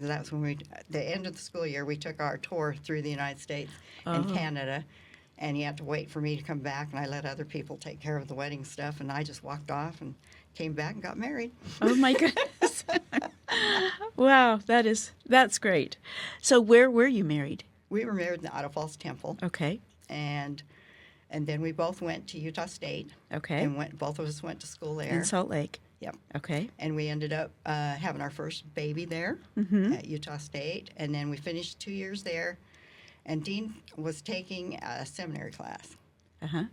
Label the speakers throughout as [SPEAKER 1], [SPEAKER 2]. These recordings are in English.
[SPEAKER 1] that's when the end of the school year, we took our tour through the United States and Canada, and you had to wait for me to come back, and I let other people take care of the wedding stuff, and I just walked off and came back and got married.
[SPEAKER 2] Oh my goodness. Wow, that's great. So where were you married?
[SPEAKER 1] We were married in the Idaho Falls Temple.
[SPEAKER 2] Okay.
[SPEAKER 1] And then we both went to Utah State.
[SPEAKER 2] Okay.
[SPEAKER 1] And both of us went to school there.
[SPEAKER 2] In Salt Lake.
[SPEAKER 1] Yep.
[SPEAKER 2] Okay.
[SPEAKER 1] And we ended up having our first baby there at Utah State. And then we finished 2 years there. And Dean was taking a seminary class.
[SPEAKER 2] Uh-huh.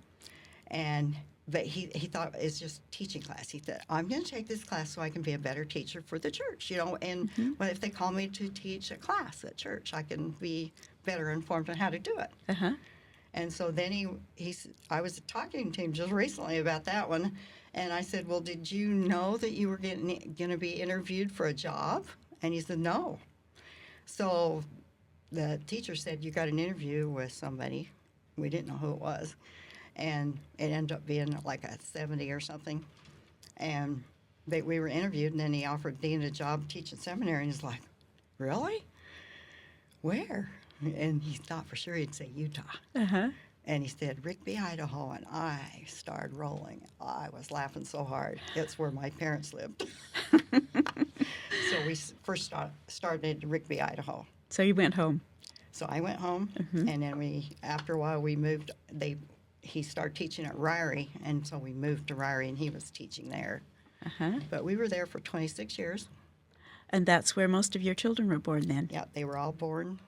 [SPEAKER 1] But he thought it's just teaching class. He said, I'm going to take this class so I can be a better teacher for the church, And well, if they call me to teach a class at church, I can be better informed on how to do it.
[SPEAKER 2] Uh-huh.
[SPEAKER 1] And so then I was talking to him just recently about that one, and I said, well, did you know that you were going to be interviewed for a job? And he said, no. So the teacher said, you got an interview with somebody. We didn't know who it was. And it ended up being like a 70 or something. And we were interviewed, and then he offered Dean a job teaching seminary, and he's like, really? Where? And he thought for sure he'd say Utah. Uh-huh. And he said, Rigby, Idaho, and I started rolling. I was laughing so hard. It's where my parents lived. So we first started in Rigby, Idaho.
[SPEAKER 2] So you went home.
[SPEAKER 1] So I went home, and then after a while, we moved. He started teaching at Ryrie, and so we moved to Ryrie, and he was teaching there. Uh-huh. But we were there for 26 years.
[SPEAKER 2] And that's where most of your children were born then?
[SPEAKER 1] Yeah, they were all born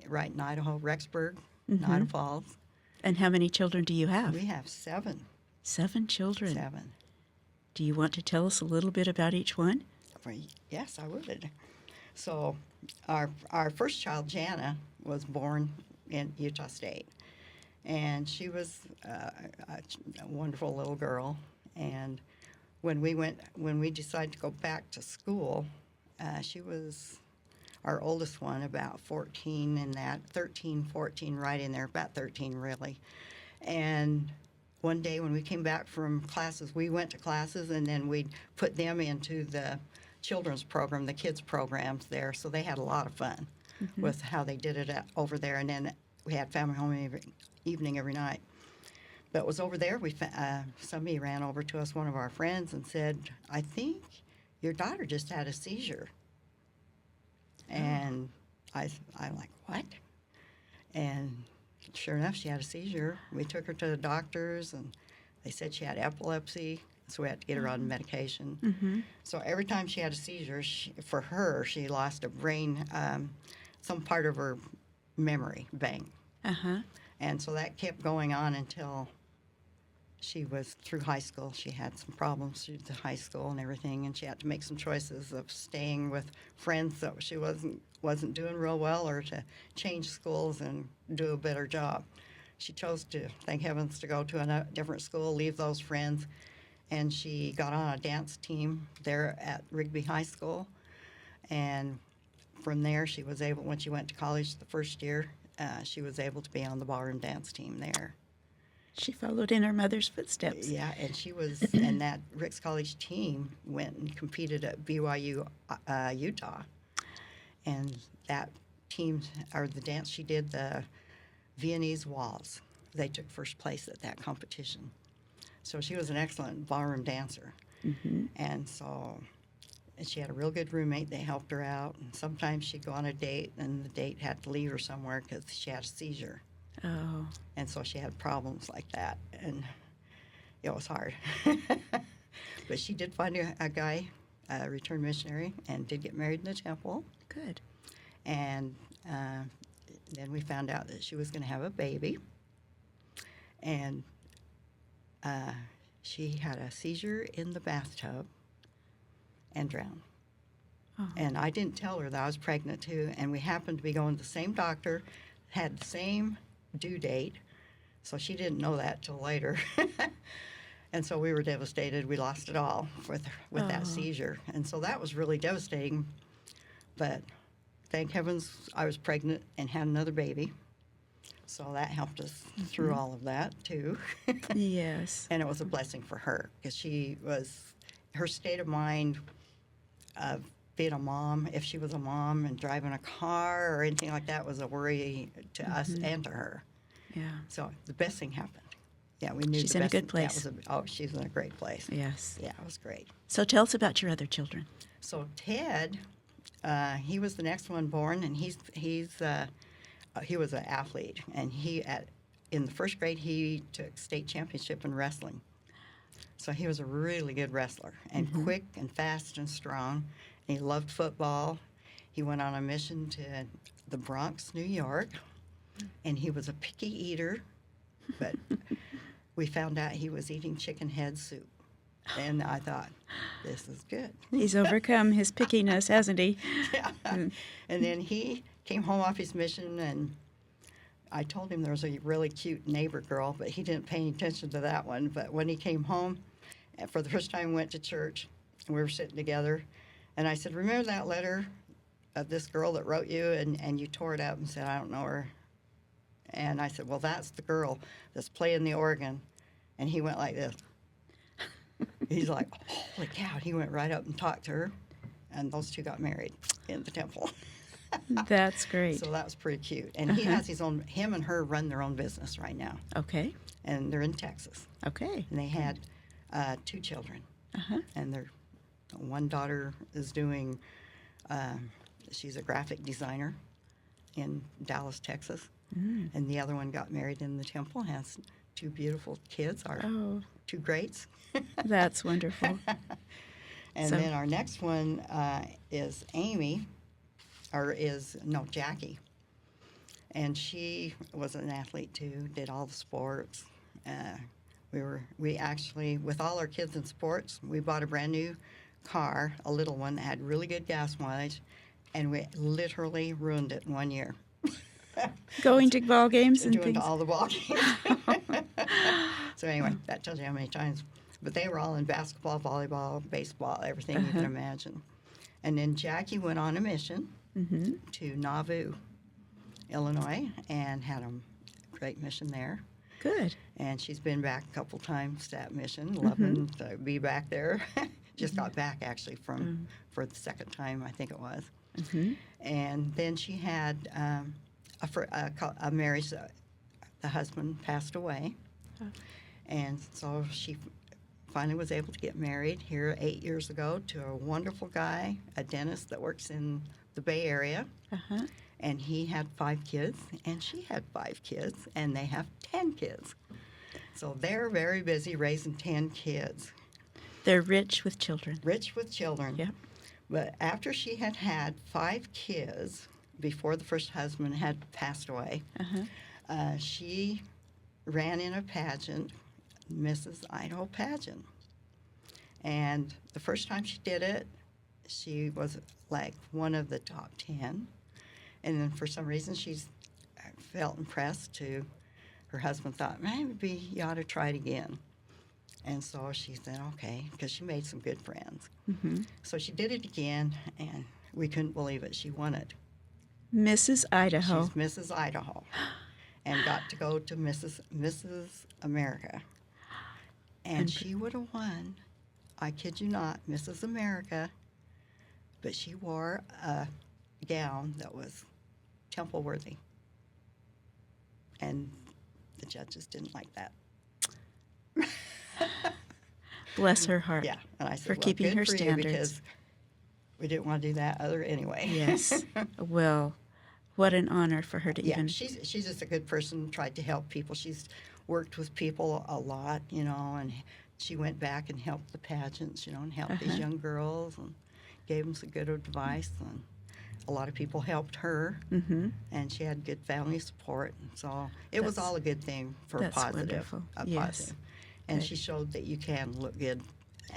[SPEAKER 1] right in Idaho, Rexburg, Idaho Falls.
[SPEAKER 2] And how many children do you have?
[SPEAKER 1] We have 7.
[SPEAKER 2] 7 children?
[SPEAKER 1] 7.
[SPEAKER 2] Do you want to tell us a little bit about each one?
[SPEAKER 1] Yes, I would. So our first child, Jana, was born in Utah State. And she was a wonderful little girl. And when we decided to go back to school, she was our oldest one, about 14 and that, 13, 14, right in there, about 13 really. And one day when we came back from classes, we went to classes, and then we'd put them into the children's program, the kids programs there. So they had a lot of fun with how they did it over there. And then we had family home evening every night. But it was over there, somebody ran over to us, one of our friends, and said, I think your daughter just had a seizure. And I'm like, what? And sure enough, she had a seizure. We took her to the doctors, and they said she had epilepsy, so we had to get her on medication. Mm-hmm. So every time she had a seizure, she lost a brain, some part of her memory bank. Uh-huh. And so that kept going on until she was through high school. She had some problems through the high school and everything, and she had to make some choices of staying with friends that she wasn't doing real well, or to change schools and do a better job. She chose to, thank heavens, to go to a different school, leave those friends, and she got on a dance team there at Rigby High School. And from there, she was able, when she went to college the first year, she was able to be on the ballroom dance team there.
[SPEAKER 2] She followed in her mother's footsteps.
[SPEAKER 1] Yeah, and she was, and that Ricks College team went and competed at BYU, Utah. And that team, or the dance she did, the Viennese waltz, they took first place at that competition. So she was an excellent ballroom dancer. Mm-hmm. And so she had a real good roommate. They helped her out. And sometimes she'd go on a date, and the date had to leave her somewhere because she had a seizure. Oh. And so she had problems like that, and it was hard. But she did find a guy, a returned missionary, and did get married in the temple.
[SPEAKER 2] Good.
[SPEAKER 1] And then we found out that she was going to have a baby, and she had a seizure in the bathtub and drowned. Oh. And I didn't tell her that I was pregnant, too, and we happened to be going to the same doctor, had the same due date, so she didn't know that till later. And so we were devastated. We lost it all with that seizure. And so that was really devastating. But thank heavens I was pregnant and had another baby. So that helped us through all of that, too.
[SPEAKER 2] Yes.
[SPEAKER 1] And it was a blessing for her, because her state of mind of being a mom, if she was a mom and driving a car or anything like that was a worry to us and to her.
[SPEAKER 2] Yeah.
[SPEAKER 1] So the best thing happened. Yeah, we knew
[SPEAKER 2] She's
[SPEAKER 1] the
[SPEAKER 2] in a
[SPEAKER 1] best
[SPEAKER 2] good
[SPEAKER 1] thing-
[SPEAKER 2] place.
[SPEAKER 1] she's in a great place.
[SPEAKER 2] Yes.
[SPEAKER 1] Yeah, it was great.
[SPEAKER 2] So tell us about your other children.
[SPEAKER 1] So Ted, he was the next one born, and he was an athlete, and in the first grade he took state championship in wrestling. So he was a really good wrestler, and quick and fast and strong. And he loved football. He went on a mission to the Bronx, New York, and he was a picky eater, but we found out he was eating chicken head soup. And I thought, this is good.
[SPEAKER 2] He's overcome his pickiness, hasn't he?
[SPEAKER 1] Yeah. And then he came home off his mission, and I told him there was a really cute neighbor girl, but he didn't pay any attention to that one. But when he came home, and for the first time went to church, and we were sitting together, and I said, remember that letter of this girl that wrote you, and you tore it up and said, I don't know her. And I said, well, that's the girl that's playing the organ. And he went like this. He's like, holy cow. He went right up and talked to her, and those two got married in the temple.
[SPEAKER 2] That's great.
[SPEAKER 1] So that was pretty cute. And he has him and her run their own business right now.
[SPEAKER 2] Okay.
[SPEAKER 1] And they're in Texas.
[SPEAKER 2] Okay.
[SPEAKER 1] And they had 2 children. And their one daughter is doing, she's a graphic designer in Dallas, Texas. And the other one got married in the temple, has 2 beautiful kids, our 2 greats.
[SPEAKER 2] That's wonderful.
[SPEAKER 1] And
[SPEAKER 2] So-
[SPEAKER 1] then our next one is Jackie. And she was an athlete too, did all the sports. We actually, with all our kids in sports, we bought a brand new car, a little one that had really good gas mileage, and we literally ruined it in 1 year.
[SPEAKER 2] Going to ball games and
[SPEAKER 1] Doing
[SPEAKER 2] things.
[SPEAKER 1] all the ball games. So anyway, that tells you how many times. But they were all in basketball, volleyball, baseball, everything you can imagine. And then Jackie went on a mission to Nauvoo, Illinois, and had a great mission there.
[SPEAKER 2] Good.
[SPEAKER 1] And she's been back a couple times to that mission, loving to be back there. Just got back, actually, for the second time, I think it was. And then she had a marriage. The husband passed away. And so she finally was able to get married here 8 years ago to a wonderful guy, a dentist that works in the Bay Area. And he had 5 kids, and she had 5 kids, and they have 10 kids. So they're very busy raising 10 kids.
[SPEAKER 2] They're rich with children.
[SPEAKER 1] Rich with children.
[SPEAKER 2] Yep.
[SPEAKER 1] But after she had 5 kids, before the first husband had passed away, she ran in a pageant, Mrs. Idaho pageant. And the first time she did it, she was like one of the top 10. And then for some reason, she felt impressed to, her husband thought, maybe you ought to try it again. And so she said, okay, because she made some good friends. So she did it again, and we couldn't believe it. She won it.
[SPEAKER 2] Mrs. Idaho.
[SPEAKER 1] She's Mrs. Idaho, and got to go to Mrs. America. And she would have won, I kid you not, Mrs. America, but she wore a gown that was temple worthy. And the judges didn't like that.
[SPEAKER 2] Bless her heart.
[SPEAKER 1] Yeah, and I said,
[SPEAKER 2] For
[SPEAKER 1] well,
[SPEAKER 2] keeping
[SPEAKER 1] good
[SPEAKER 2] her
[SPEAKER 1] for you,
[SPEAKER 2] standards.
[SPEAKER 1] because we didn't want to do that other anyway.
[SPEAKER 2] Yes. Well, what an honor for her to
[SPEAKER 1] Yeah,
[SPEAKER 2] even.
[SPEAKER 1] she's just a good person, tried to help people. She's worked with people a lot, and she went back and helped the pageants, and helped these young girls and gave them some good advice. And a lot of people helped her, and she had good family support. And so it was all a good thing for
[SPEAKER 2] That's
[SPEAKER 1] positive.
[SPEAKER 2] wonderful.
[SPEAKER 1] A
[SPEAKER 2] Yes.
[SPEAKER 1] positive. And she showed that you can look good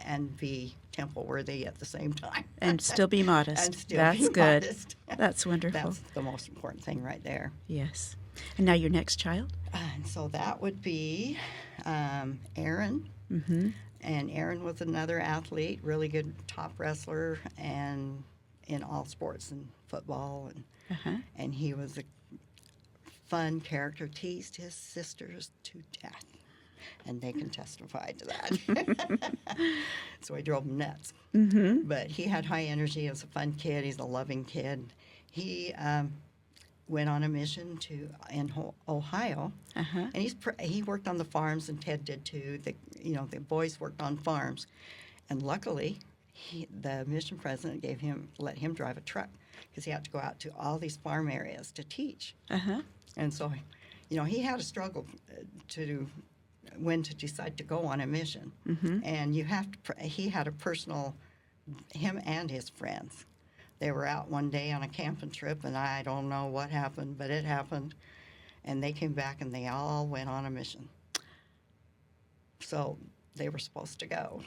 [SPEAKER 1] and be temple worthy at the same time.
[SPEAKER 2] And still be modest.
[SPEAKER 1] And still
[SPEAKER 2] That's
[SPEAKER 1] be
[SPEAKER 2] good.
[SPEAKER 1] modest.
[SPEAKER 2] That's wonderful.
[SPEAKER 1] That's the most important thing right there.
[SPEAKER 2] Yes. And now your next child?
[SPEAKER 1] And so that would be Aaron. And Aaron was another athlete, really good top wrestler, and in all sports and football. And he was a fun character, teased his sisters to death. and they can testify to that. So I drove him nuts. But he had high energy. He was a fun kid. He's a loving kid. He went on a mission in Ohio, and he worked on the farms, and Ted did too. The boys worked on farms, and luckily, the mission president let him drive a truck because he had to go out to all these farm areas to teach. And so, he had a struggle when to decide to go on a mission, and he had a personal, him and his friends. They were out one day on a camping trip, and I don't know what happened, but it happened. And they came back, and they all went on a mission. So they were supposed to go.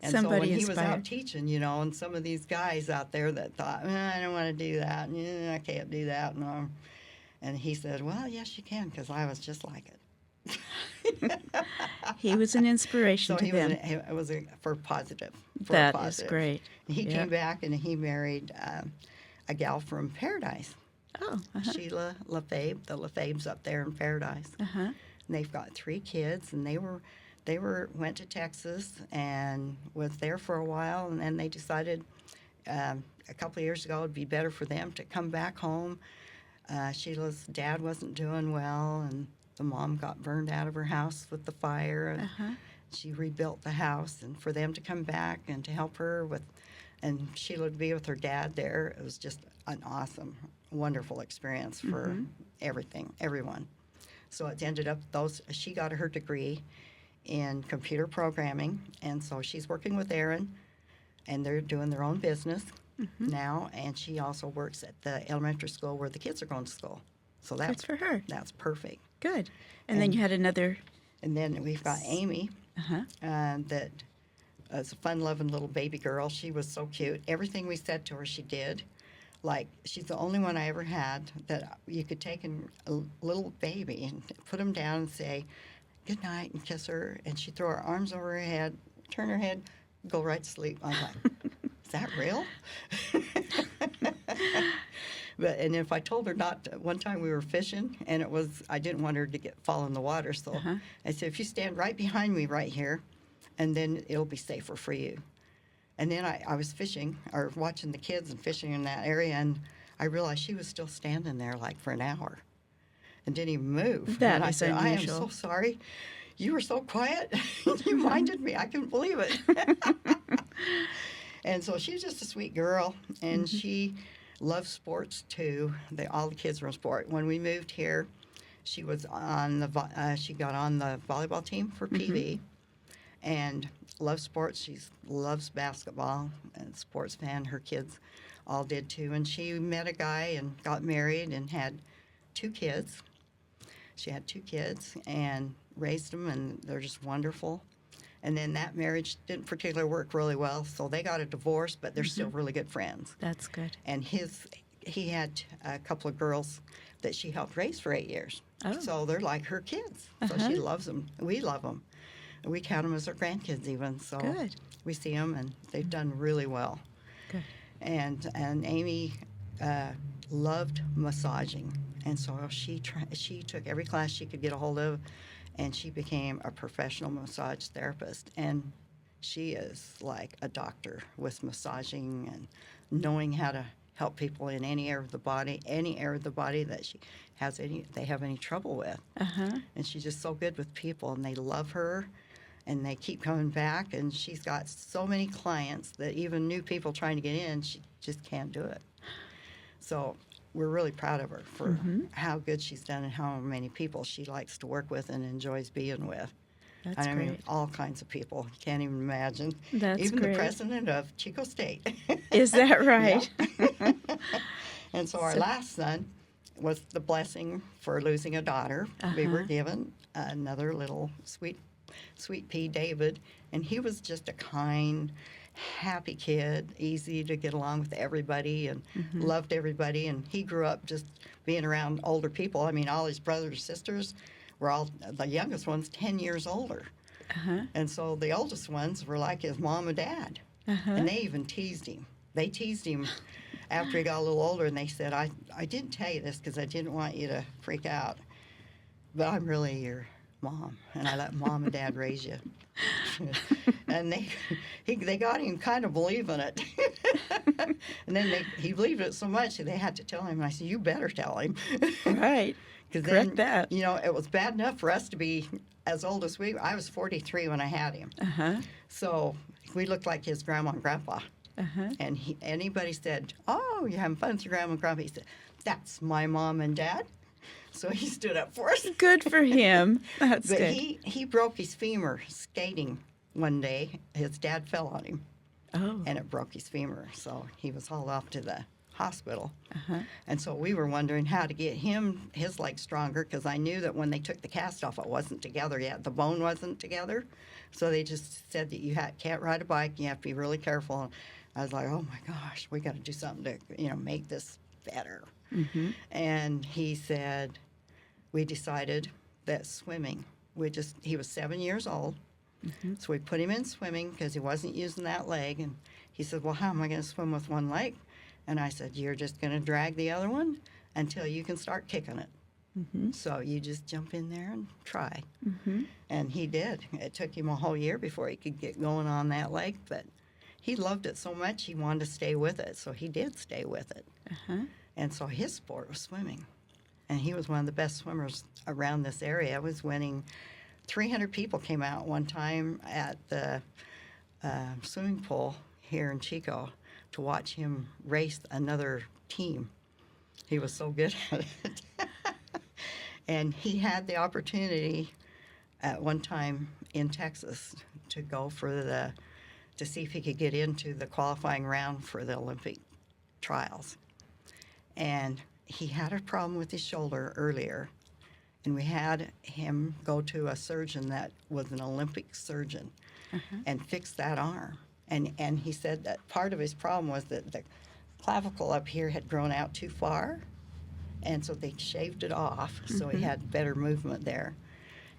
[SPEAKER 1] And
[SPEAKER 2] Somebody
[SPEAKER 1] so when he was
[SPEAKER 2] inspired.
[SPEAKER 1] out teaching, and some of these guys out there that thought, I don't want to do that, I can't do that. No. And he said, well, yes, you can, because I was just like it.
[SPEAKER 2] He was an inspiration
[SPEAKER 1] So
[SPEAKER 2] to them.
[SPEAKER 1] It was for positive.
[SPEAKER 2] That is great.
[SPEAKER 1] He came back and he married a gal from Paradise,
[SPEAKER 2] Oh,
[SPEAKER 1] Sheila LaFabe. The LaFabes up there in Paradise. And they've got 3 kids, and they went to Texas and was there for a while, and then they decided a couple of years ago it'd be better for them to come back home. Sheila's dad wasn't doing well, and the mom got burned out of her house with the fire, and she rebuilt the house. And for them to come back and to help her and Sheila to be with her dad there, it was just an awesome, wonderful experience for everyone. So it ended up she got her degree in computer programming, and so she's working with Aaron, and they're doing their own business now, and she also works at the elementary school where the kids are going to school. So
[SPEAKER 2] that's for her.
[SPEAKER 1] That's perfect.
[SPEAKER 2] Good. And then you had another.
[SPEAKER 1] And then we've got Amy, that is a fun-loving little baby girl. She was so cute. Everything we said to her, she did. Like, she's the only one I ever had that you could take a little baby and put him down and say, good night, and kiss her. And she'd throw her arms over her head, turn her head, go right to sleep. I'm like, is that real? And if I told her not to, one time we were fishing, and I didn't want her to fall in the water, so I said, if you stand right behind me right here, and then it'll be safer for you. And then I was fishing, or watching the kids and fishing in that area, and I realized she was still standing there like for an hour and didn't even move.
[SPEAKER 2] That
[SPEAKER 1] and I
[SPEAKER 2] is
[SPEAKER 1] said,
[SPEAKER 2] unusual.
[SPEAKER 1] I am so sorry. You were so quiet. You minded me. I couldn't believe it. And so she's just a sweet girl, and she loves sports too. All the kids were in sport. When we moved here, she was on she got on the volleyball team for PV, and loves sports. She loves basketball and sports fan. Her kids all did too. And she met a guy and got married and had 2 kids. She had 2 kids and raised them, and they're just wonderful. And then that marriage didn't particularly work really well, so they got a divorce, but they're still really good friends.
[SPEAKER 2] That's good.
[SPEAKER 1] And he had a couple of girls that she helped raise for 8 years.
[SPEAKER 2] Oh.
[SPEAKER 1] So they're like her kids. So she loves them. We love them. We count them as our grandkids even. So
[SPEAKER 2] Good.
[SPEAKER 1] we see them, and they've done really well.
[SPEAKER 2] Good.
[SPEAKER 1] And Amy loved massaging, and so she took every class she could get a hold of, and she became a professional massage therapist. And she is like a doctor with massaging and knowing how to help people in any area of the body that they have any trouble with. And she's just so good with people, and they love her, and they keep coming back. And she's got so many clients that even new people trying to get in, she just can't do it. So we're really proud of her for how good she's done and how many people she likes to work with and enjoys being with.
[SPEAKER 2] That's
[SPEAKER 1] I
[SPEAKER 2] great.
[SPEAKER 1] mean, all kinds of people. You can't even imagine.
[SPEAKER 2] That's
[SPEAKER 1] even
[SPEAKER 2] great.
[SPEAKER 1] the president of Chico State.
[SPEAKER 2] Is that right?
[SPEAKER 1] Yeah. And so our last son was the blessing for losing a daughter. We were given another little sweet pea, David, and he was just a kind, happy kid, easy to get along with everybody, and loved everybody. And he grew up just being around older people. I mean, all his brothers and sisters were all, the youngest one's 10 years older. And so the oldest ones were like his mom and dad. And they even teased him. They teased him after he got a little older, and they said, I didn't tell you this because I didn't want you to freak out, but I'm really your Mom, and I let Mom and Dad raise you. And they got him kind of believing it. And then he believed it so much that they had to tell him. And I said, you better tell him.
[SPEAKER 2] Right.
[SPEAKER 1] Because
[SPEAKER 2] Correct that.
[SPEAKER 1] You know, it was bad enough for us to be as old as I was 43 when I had him.
[SPEAKER 2] Uh-huh.
[SPEAKER 1] So we looked like his grandma and grandpa.
[SPEAKER 2] Uh-huh.
[SPEAKER 1] And anybody said, oh, you're having fun with your grandma and grandpa. He said, that's my mom and dad. So he stood up for us.
[SPEAKER 2] Good for him. That's
[SPEAKER 1] But
[SPEAKER 2] good.
[SPEAKER 1] he broke his femur skating one day. His dad fell on him,
[SPEAKER 2] Oh.
[SPEAKER 1] and it broke his femur. So he was hauled off to the hospital.
[SPEAKER 2] Uh-huh.
[SPEAKER 1] And so we were wondering how to get his leg stronger, because I knew that when they took the cast off, it wasn't together yet. The bone wasn't together. So they just said that you can't ride a bike. You have to be really careful. And I was like, oh, my gosh, we got to do something to, make this better.
[SPEAKER 2] Mm-hmm.
[SPEAKER 1] And he said, we decided that swimming, he was 7 years old, so we put him in swimming because he wasn't using that leg. And he said, well, how am I going to swim with one leg? And I said, you're just going to drag the other one until you can start kicking it.
[SPEAKER 2] Mm-hmm.
[SPEAKER 1] So you just jump in there and try.
[SPEAKER 2] Mm-hmm.
[SPEAKER 1] And he did. It took him a whole year before he could get going on that leg, but he loved it so much he wanted to stay with it, so he did stay with it.
[SPEAKER 2] Uh-huh.
[SPEAKER 1] And so his sport was swimming. And he was one of the best swimmers around this area. I was winning. 300 people came out one time at the swimming pool here in Chico to watch him race another team. He was so good at it. And he had the opportunity at one time in Texas to go to see if he could get into the qualifying round for the Olympic trials. And he had a problem with his shoulder earlier, and we had him go to a surgeon that was an Olympic surgeon and fix that arm. And he said that part of his problem was that the clavicle up here had grown out too far, and so they shaved it off so he had better movement there.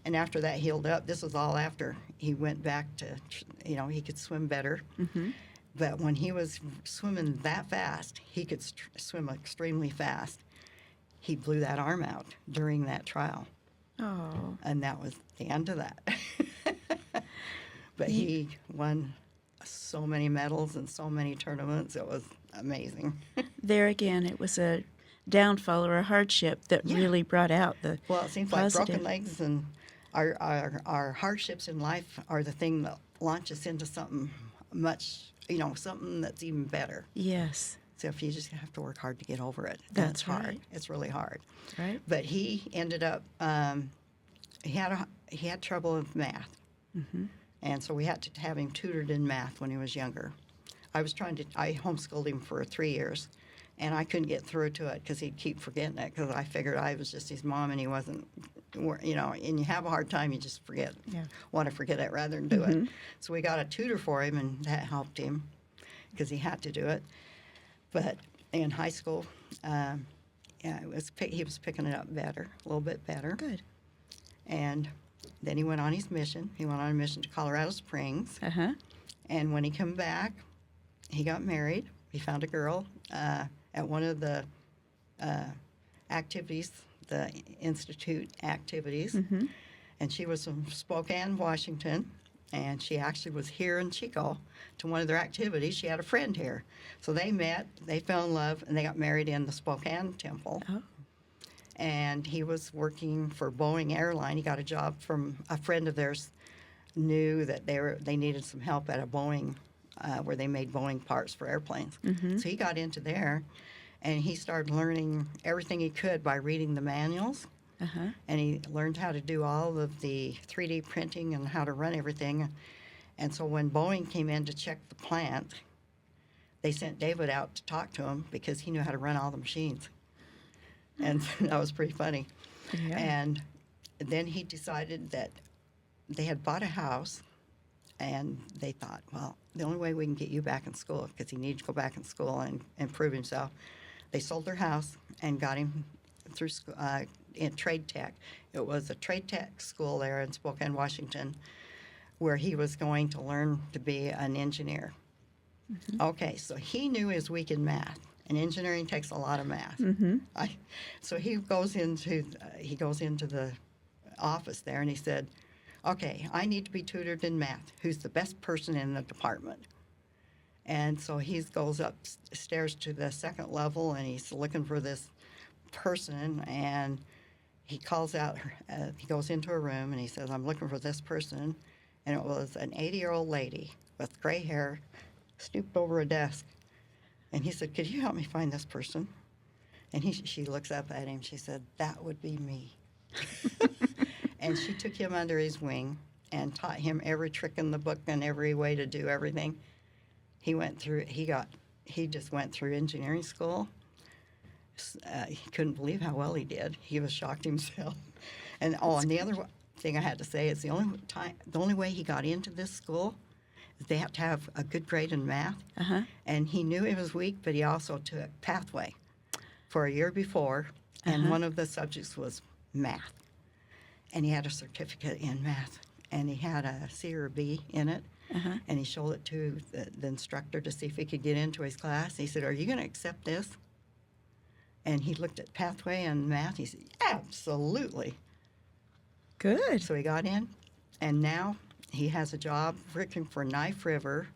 [SPEAKER 1] And after that healed up, this was all after he went back to, he could swim better.
[SPEAKER 2] Mm-hmm.
[SPEAKER 1] But when he was swimming that fast, he could swim extremely fast. He blew that arm out during that trial.
[SPEAKER 2] Oh.
[SPEAKER 1] And that was the end of that. But he won so many medals and so many tournaments. It was amazing.
[SPEAKER 2] There again, it was a downfall or a hardship that really brought out the
[SPEAKER 1] Well, it seems
[SPEAKER 2] positive.
[SPEAKER 1] like broken legs and our hardships in life are the thing that launch us into something much, something that's even better.
[SPEAKER 2] Yes.
[SPEAKER 1] So if you just have to work hard to get over it.
[SPEAKER 2] That's
[SPEAKER 1] it's hard.
[SPEAKER 2] right.
[SPEAKER 1] It's really hard.
[SPEAKER 2] Right.
[SPEAKER 1] But he ended up, he had trouble with math.
[SPEAKER 2] Mm-hmm.
[SPEAKER 1] And so we had to have him tutored in math when he was younger. I homeschooled him for 3 years, and I couldn't get through to it because he'd keep forgetting it, because I figured I was just his mom and he wasn't, and you have a hard time, you just want to forget it rather than do it. So we got a tutor for him, and that helped him because he had to do it. But in high school, he was picking it up better, a little bit better.
[SPEAKER 2] Good.
[SPEAKER 1] And then he went on his mission. He went on a mission to Colorado Springs.
[SPEAKER 2] Uh-huh.
[SPEAKER 1] And when he came back, he got married. He found a girl at one of the activities, the Institute activities.
[SPEAKER 2] Mm-hmm.
[SPEAKER 1] And she was from Spokane, Washington. And she actually was here in Chico to one of their activities. She had a friend here. So they met, they fell in love, and they got married in the Spokane temple.
[SPEAKER 2] Oh.
[SPEAKER 1] And he was working for Boeing Airline. He got a job from a friend of theirs, knew that they needed some help at a Boeing, where they made Boeing parts for airplanes.
[SPEAKER 2] Mm-hmm.
[SPEAKER 1] So he got into there, and he started learning everything he could by reading the manuals.
[SPEAKER 2] Uh-huh.
[SPEAKER 1] And he learned how to do all of the 3D printing and how to run everything. And so when Boeing came in to check the plant, they sent David out to talk to him because he knew how to run all the machines. And that was pretty funny.
[SPEAKER 2] Yeah.
[SPEAKER 1] And then he decided that they had bought a house, and they thought, well, the only way we can get you back in school, because he needed to go back in school and prove himself, they sold their house and got him through school, in trade tech. It was a trade tech school there in Spokane, Washington, where he was going to learn to be an engineer. Mm-hmm. Okay, so he knew he was weak in math, and engineering takes a lot of math.
[SPEAKER 2] Mm-hmm.
[SPEAKER 1] So he goes into the office there, and he said, okay, I need to be tutored in math. Who's the best person in the department? And so he goes upstairs to the second level, and he's looking for this person, and he calls out, he goes into a room, and he says, I'm looking for this person. And it was an 80-year-old lady with gray hair, stooped over a desk. And he said, could you help me find this person? And she looks up at him. She said, that would be me. And she took him under his wing and taught him every trick in the book and every way to do everything. He just went through engineering school. He couldn't believe how well he did. He was shocked himself. And the other thing I had to say is the only way he got into this school is they have to have a good grade in math.
[SPEAKER 2] Uh-huh.
[SPEAKER 1] And he knew he was weak, but he also took Pathway for a year before, and
[SPEAKER 2] Uh-huh.
[SPEAKER 1] one of the subjects was math. And he had a certificate in math, and he had a C or a B in it.
[SPEAKER 2] Uh-huh.
[SPEAKER 1] And he showed it to the instructor to see if he could get into his class. He said, are you going to accept this? And he looked at Pathway and math. He said, absolutely.
[SPEAKER 2] Good.
[SPEAKER 1] So he got in, and now he has a job working for Knife River,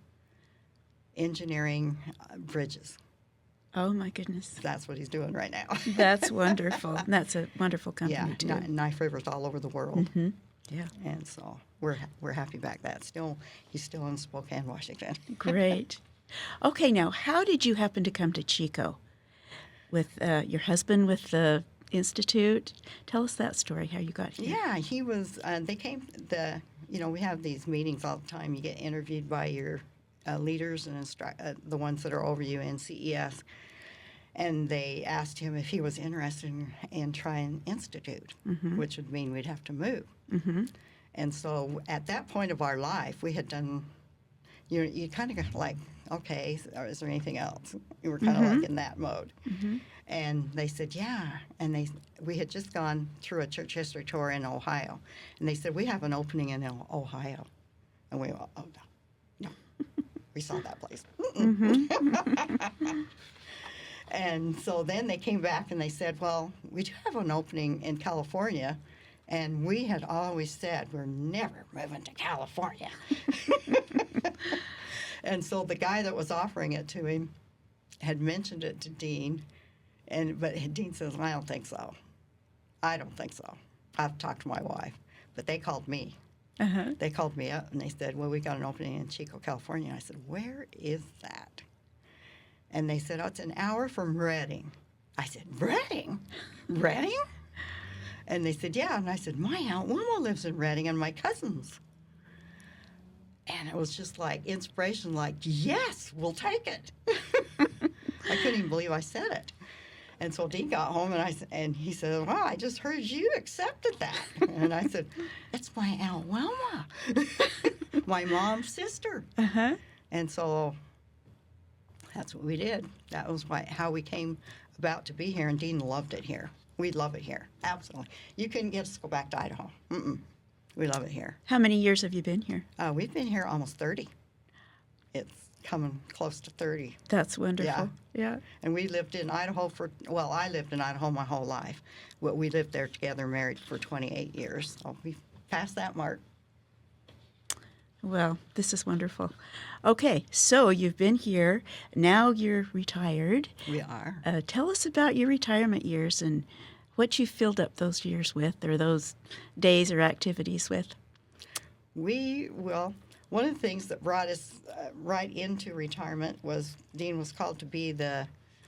[SPEAKER 1] engineering bridges.
[SPEAKER 2] Oh, my goodness.
[SPEAKER 1] That's what he's doing right now.
[SPEAKER 2] That's wonderful. That's a wonderful company,
[SPEAKER 1] Yeah,
[SPEAKER 2] too.
[SPEAKER 1] Knife River's all over the world.
[SPEAKER 2] Mm-hmm. Yeah.
[SPEAKER 1] And so we're happy about that. He's still in Spokane, Washington.
[SPEAKER 2] Great. Okay, now, how did you happen to come to Chico? With your husband with the Institute? Tell us that story, how you got here.
[SPEAKER 1] Yeah, he was, they came, we have these meetings all the time. You get interviewed by your leaders and the ones that are over you in CES. And they asked him if he was interested in trying Institute,
[SPEAKER 2] Mm-hmm.
[SPEAKER 1] which would mean we'd have to move.
[SPEAKER 2] Mm-hmm.
[SPEAKER 1] And so at that point of our life, we had done, you kind of got like, okay, is there anything else? We were kind of
[SPEAKER 2] Mm-hmm.
[SPEAKER 1] like in that mode.
[SPEAKER 2] Mm-hmm.
[SPEAKER 1] And they said, yeah. And we had just gone through a church history tour in Ohio. And they said, we have an opening in Ohio. And we went, oh, no. We saw that place.
[SPEAKER 2] Mm-hmm.
[SPEAKER 1] And so then they came back and they said, well, we do have an opening in California. And we had always said, we're never moving to California. And so the guy that was offering it to him had mentioned it to Dean. But Dean says, I don't think so. I don't think so. I've talked to my wife. But they called me.
[SPEAKER 2] Uh-huh.
[SPEAKER 1] They called me up and they said, well, we got an opening in Chico, California. I said, where is that? And they said, oh, it's an hour from Redding. I said, Redding? Redding? And they said, yeah. And I said, my Aunt Wilma lives in Redding and my cousins. And it was just like inspiration, like, yes, we'll take it. I couldn't even believe I said it. And so Dean got home and he said, well, I just heard you accepted that. And I said, it's my Aunt Wilma, my mom's sister.
[SPEAKER 2] Uh-huh.
[SPEAKER 1] And so that's what we did. That was how we came about to be here, and Dean loved it here. We love it here, absolutely. You couldn't get us to go back to Idaho. Mm-mm. We love it here.
[SPEAKER 2] How many years have you been here?
[SPEAKER 1] We've been here almost 30. It's coming close to 30.
[SPEAKER 2] That's wonderful. Yeah.
[SPEAKER 1] And we lived in Idaho I lived in Idaho my whole life. Well, we lived there together, married for 28 years. So we passed that mark.
[SPEAKER 2] Well, this is wonderful. Okay, so you've been here. Now you're retired.
[SPEAKER 1] We are.
[SPEAKER 2] Tell us about your retirement years and what you filled up those years with, or those days or activities with.
[SPEAKER 1] One of the things that brought us right into retirement was Dean was called to be the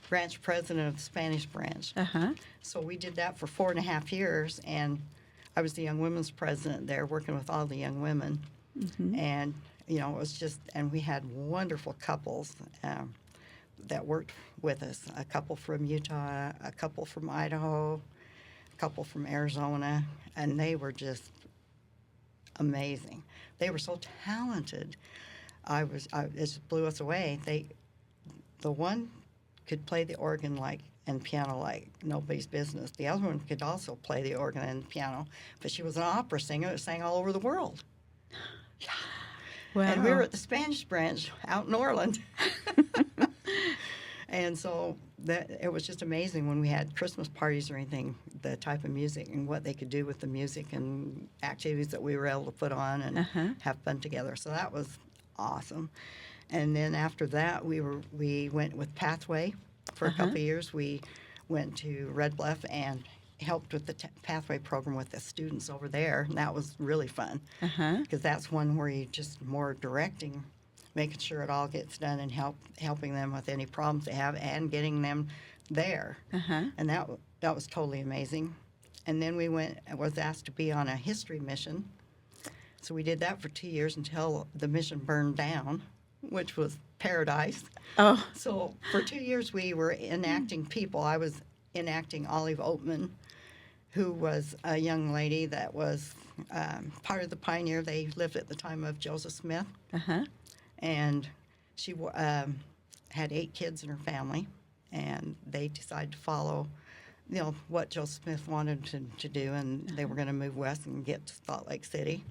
[SPEAKER 1] branch president of the Spanish branch.
[SPEAKER 2] Uh-huh.
[SPEAKER 1] So we did that for 4.5 years, and I was the young women's president there, working with all the young women.
[SPEAKER 2] Mm-hmm.
[SPEAKER 1] And, it was just, and we had wonderful couples that worked with us, a couple from Utah, a couple from Idaho, a couple from Arizona, and they were just amazing. They were so talented. It just blew us away. The one could play the organ and piano like nobody's business. The other one could also play the organ and piano, but she was an opera singer that sang all over the world. Yeah.
[SPEAKER 2] Wow.
[SPEAKER 1] And we were at the Spanish branch out in Orland. And so it was just amazing when we had Christmas parties or anything, the type of music and what they could do with the music and activities that we were able to put on and have fun together. So that was awesome. And then after that, we went with Pathway for a couple of years. We went to Red Bluff and helped with the Pathway program with the students over there, and that was really fun because that's one where you just more directing, making sure it all gets done and helping them with any problems they have and getting them there. And that was totally amazing. And then I was asked to be on a history mission. So we did that for 2 years until the mission burned down, which was paradise.
[SPEAKER 2] Oh.
[SPEAKER 1] So for 2 years we were enacting people. I was enacting Olive Oatman, who was a young lady that was part of the Pioneer. They lived at the time of Joseph Smith. And she had 8 kids in her family, and they decided to follow, what Joseph Smith wanted to do, and they were going to move west and get to Salt Lake City.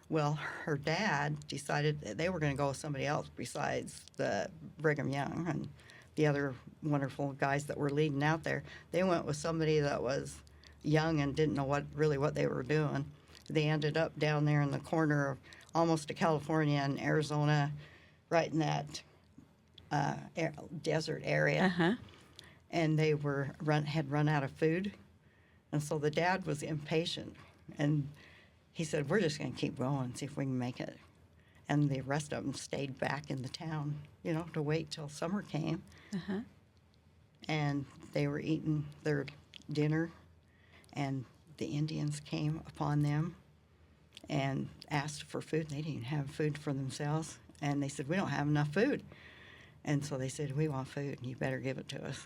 [SPEAKER 1] Well, her dad decided that they were going to go with somebody else besides the Brigham Young and the other wonderful guys that were leading out there. They went with somebody that was young and didn't know what they were doing. They ended up down there in the corner of almost to California and Arizona, right in that desert area. And they had run out of food. And so the dad was impatient. And he said, we're just going to keep going, see if we can make it. And the rest of them stayed back in the town, to wait till summer came. And they were eating their dinner, and the Indians came upon them and asked for food. They didn't have food for themselves. And they said, we don't have enough food. And so they said, we want food, and you better give it to us.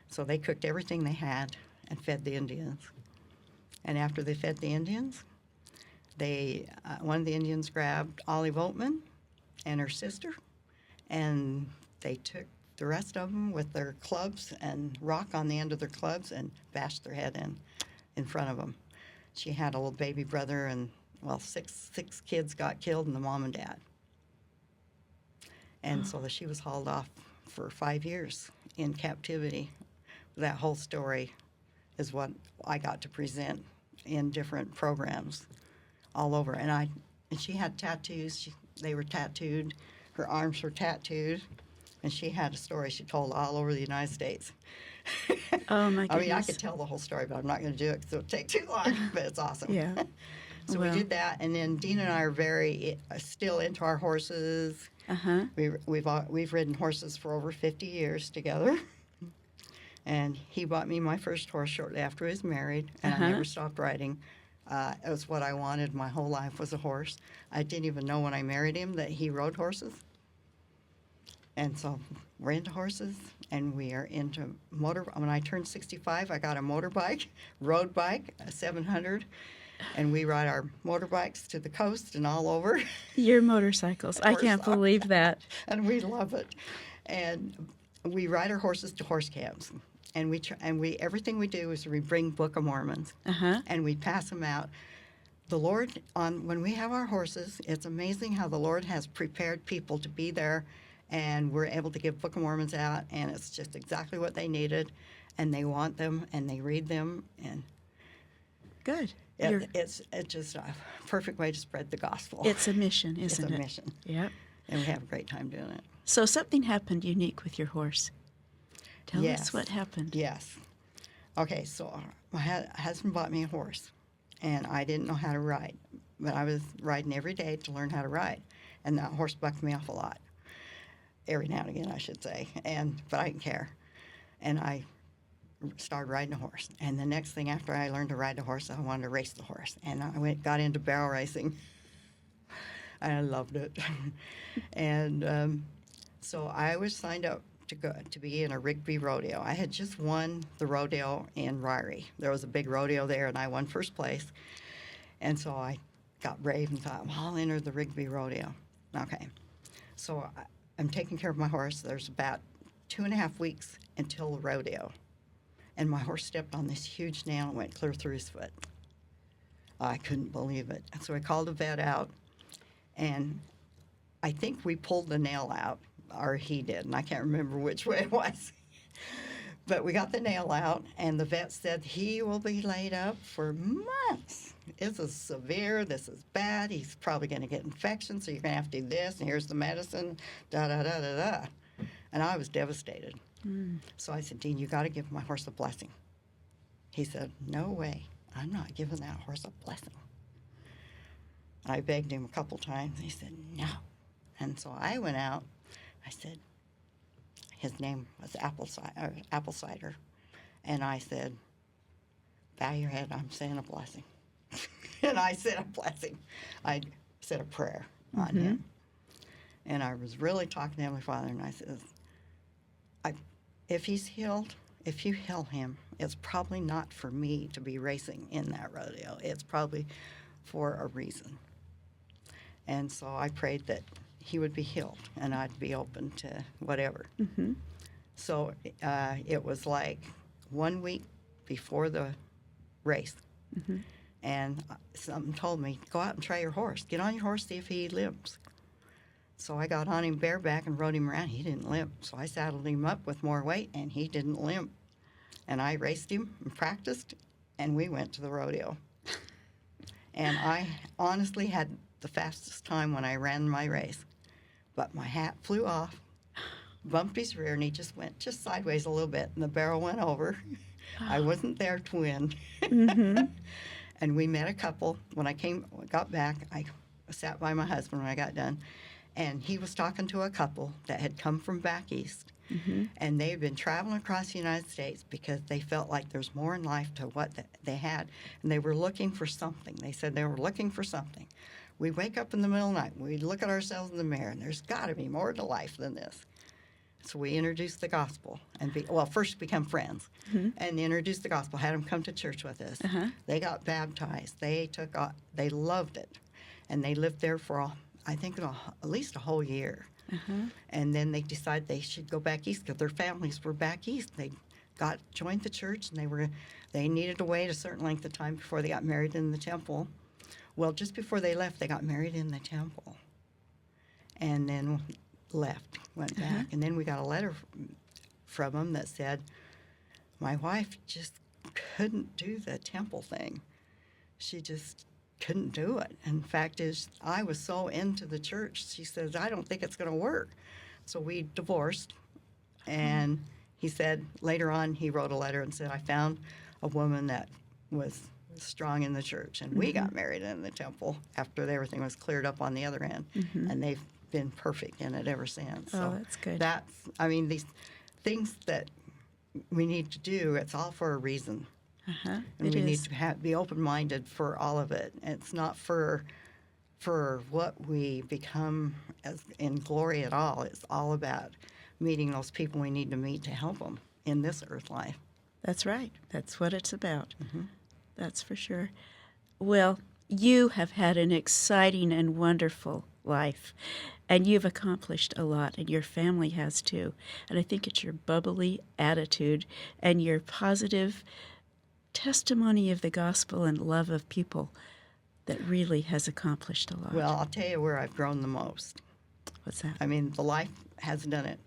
[SPEAKER 1] So they cooked everything they had and fed the Indians. And after they fed the Indians, one of the Indians grabbed Olive Oatman and her sister, and they took the rest of them with their clubs and rock on the end of their clubs and bashed their head in front of them. She had a little baby brother, and, six kids got killed, and the mom and dad. And so she was hauled off for 5 years in captivity. That whole story is what I got to present in different programs all over. And she had tattoos. They were tattooed. Her arms were tattooed. And she had a story she told all over the United States.
[SPEAKER 2] Oh, my goodness.
[SPEAKER 1] I could tell the whole story, but I'm not going to do it because it would take too long. But it's awesome.
[SPEAKER 2] Yeah.
[SPEAKER 1] So we did that. And then Dean and I are very still into our horses. We've ridden horses for over 50 years together. And he bought me my first horse shortly after he was married, and I never stopped riding. It was what I wanted my whole life, was a horse. I didn't even know when I married him that he rode horses. And so we're into horses, and we are into When I turned 65, I got a motorbike, road bike, a 700, and we ride our motorbikes to the coast and all over.
[SPEAKER 2] Your motorcycles. I can't believe that.
[SPEAKER 1] And we love it. And we ride our horses to horse camps. And we everything we do is we bring Book of Mormons, and we pass them out. The Lord, when we have our horses, it's amazing how the Lord has prepared people to be there, and we're able to give Book of Mormons out, and it's just exactly what they needed, and they want them, and they read them, and
[SPEAKER 2] good.
[SPEAKER 1] It's just a perfect way to spread the gospel.
[SPEAKER 2] It's a mission, isn't it?
[SPEAKER 1] It's a mission.
[SPEAKER 2] Yep.
[SPEAKER 1] And we have a great time doing it.
[SPEAKER 2] So something happened unique with your horse. Tell
[SPEAKER 1] Yes.
[SPEAKER 2] us what happened.
[SPEAKER 1] Yes. Okay, so my husband bought me a horse, and I didn't know how to ride, but I was riding every day to learn how to ride, and that horse bucked me off a lot. Every now and again, I should say, but I didn't care. And I started riding a horse, and the next thing after I learned to ride the horse, I wanted to race the horse, and I got into barrel racing. I loved it. And so I was signed up to be in a Rigby rodeo. I had just won the rodeo in Ryrie. There was a big rodeo there, and I won first place. And so I got brave and thought, well, I'll enter the Rigby rodeo. Okay. So I'm taking care of my horse. There's about 2.5 weeks until the rodeo. And my horse stepped on this huge nail and went clear through his foot. I couldn't believe it. So I called the vet out, and I think we pulled the nail out. or he did, and I can't remember which way it was. But we got the nail out, and the vet said he will be laid up for months. This is severe. This is bad. He's probably going to get infection, so you're going to have to do this, and here's the medicine, da-da-da-da-da. And I was devastated. So I said, Dean, you got to give my horse a blessing. He said, no way. I'm not giving that horse a blessing. I begged him a couple times. He said, no. And so I went out. I said, his name was Apple Cider. And I said, bow your head, I'm saying a blessing. And I said a blessing. I said a prayer on him. And I was really talking to Heavenly Father, and I said, if he's healed, if you heal him, it's probably not for me to be racing in that rodeo. It's probably for a reason. And so I prayed that he would be healed, and I'd be open to whatever. So it was like 1 week before the race, and something told me, go out and try your horse. Get on your horse, see if he limps. So I got on him bareback and rode him around. He didn't limp. So I saddled him up with more weight, and he didn't limp. And I raced him and practiced, and we went to the rodeo. And I honestly had the fastest time when I ran my race. But my hat flew off, bumped his rear, and he just went just sideways a little bit, and the barrel went over. I wasn't there to win. And we met a couple. When I got back, I sat by my husband when I got done, and he was talking to a couple that had come from back east. And they had been traveling across the United States because they felt like there's more in life to what they had, and they were looking for something. They said they were looking for something. We wake up in the middle of the night, we look at ourselves in the mirror, and there's got to be more to life than this. So we introduced the gospel, and first become friends, and introduced the gospel, had them come to church with us. They got baptized. They loved it, and they lived there for, I think, at least a whole year. And then they decided they should go back east because their families were back east. They joined the church, and they needed to wait a certain length of time before they got married in the temple. Well, just before they left, they got married in the temple, and then went back. And then we got a letter from them that said, my wife just couldn't do the temple thing. She just couldn't do it. In fact, I was so into the church, she says, I don't think it's going to work. So we divorced, and he said, later on, he wrote a letter and said, I found a woman that was strong in the church, and we got married in the temple after everything was cleared up on the other end, and they've been perfect in it ever since. So
[SPEAKER 2] that's good.
[SPEAKER 1] These things that we need to do, it's all for a reason. And we need to be open-minded for all of it. It's not for what we become as in glory at all. It's all about meeting those people we need to meet to help them in this earth life.
[SPEAKER 2] That's right. That's what it's about. That's for sure. Well, you have had an exciting and wonderful life, and you've accomplished a lot, and your family has too. And I think it's your bubbly attitude and your positive testimony of the gospel and love of people that really has accomplished a lot.
[SPEAKER 1] Well, I'll tell you where I've grown the most.
[SPEAKER 2] What's that?
[SPEAKER 1] I mean, the life has done it.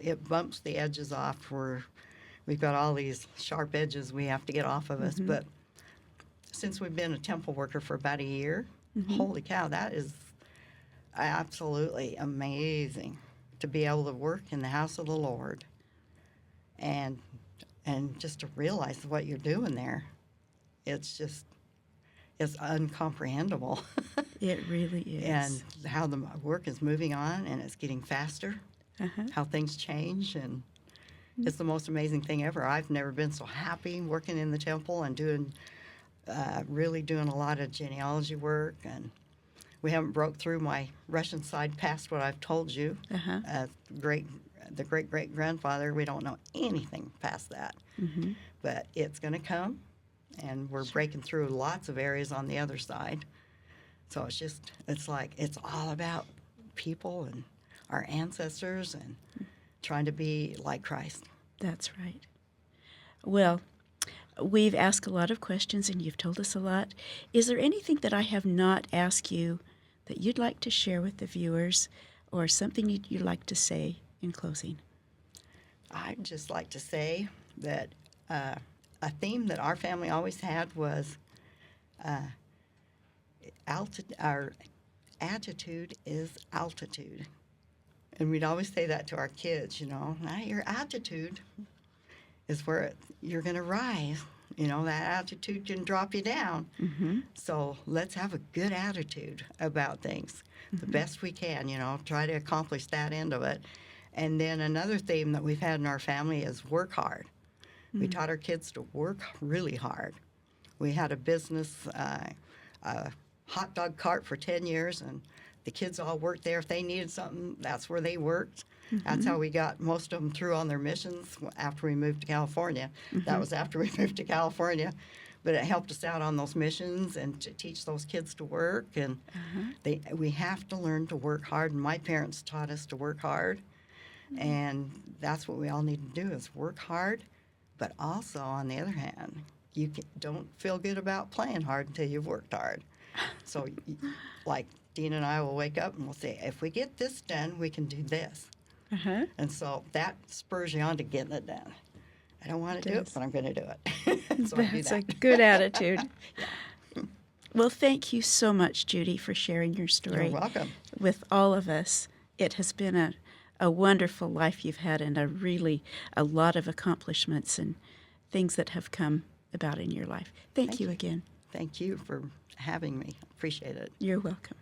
[SPEAKER 1] It bumps the edges off where we've got all these sharp edges we have to get off of us. But since we've been a temple worker for about a year, holy cow, that is absolutely amazing to be able to work in the house of the Lord and just to realize what you're doing there. It's uncomprehendable.
[SPEAKER 2] It really is.
[SPEAKER 1] And how the work is moving on, and it's getting faster, how things change, and it's the most amazing thing ever. I've never been so happy working in the temple and really doing a lot of genealogy work, and we haven't broke through my Russian side past what I've told you. The great-great-grandfather, we don't know anything past that. But it's going to come, and we're breaking through lots of areas on the other side. So it's all about people and our ancestors and trying to be like Christ.
[SPEAKER 2] That's right. Well, we've asked a lot of questions, and you've told us a lot. Is there anything that I have not asked you that you'd like to share with the viewers, or something you'd like to say in closing.
[SPEAKER 1] I'd just like to say that a theme that our family always had was our attitude is altitude. And we'd always say that to our kids, now your attitude is where you're going to rise. That attitude can drop you down.
[SPEAKER 2] Mm-hmm.
[SPEAKER 1] So let's have a good attitude about things, the best we can, try to accomplish that end of it. And then another theme that we've had in our family is work hard. We taught our kids to work really hard. We had a business, a hot dog cart for 10 years, and the kids all worked there. If they needed something, that's where they worked. That's how we got most of them through on their missions after we moved to California. That was after we moved to California. But it helped us out on those missions and to teach those kids to work. And we have to learn to work hard. And my parents taught us to work hard. And that's what we all need to do is work hard. But also, on the other hand, don't feel good about playing hard until you've worked hard. So, like Dean and I will wake up and we'll say, if we get this done, we can do this. And so that spurs you on to getting it done. I don't want to do it, but I'm going to do it. So
[SPEAKER 2] That's a good attitude. Well, thank you so much, Judy, for sharing your story.
[SPEAKER 1] You're welcome.
[SPEAKER 2] With all of us. It has been a wonderful life you've had, and a lot of accomplishments and things that have come about in your life. Thank you again.
[SPEAKER 1] Thank you for having me. Appreciate it.
[SPEAKER 2] You're welcome.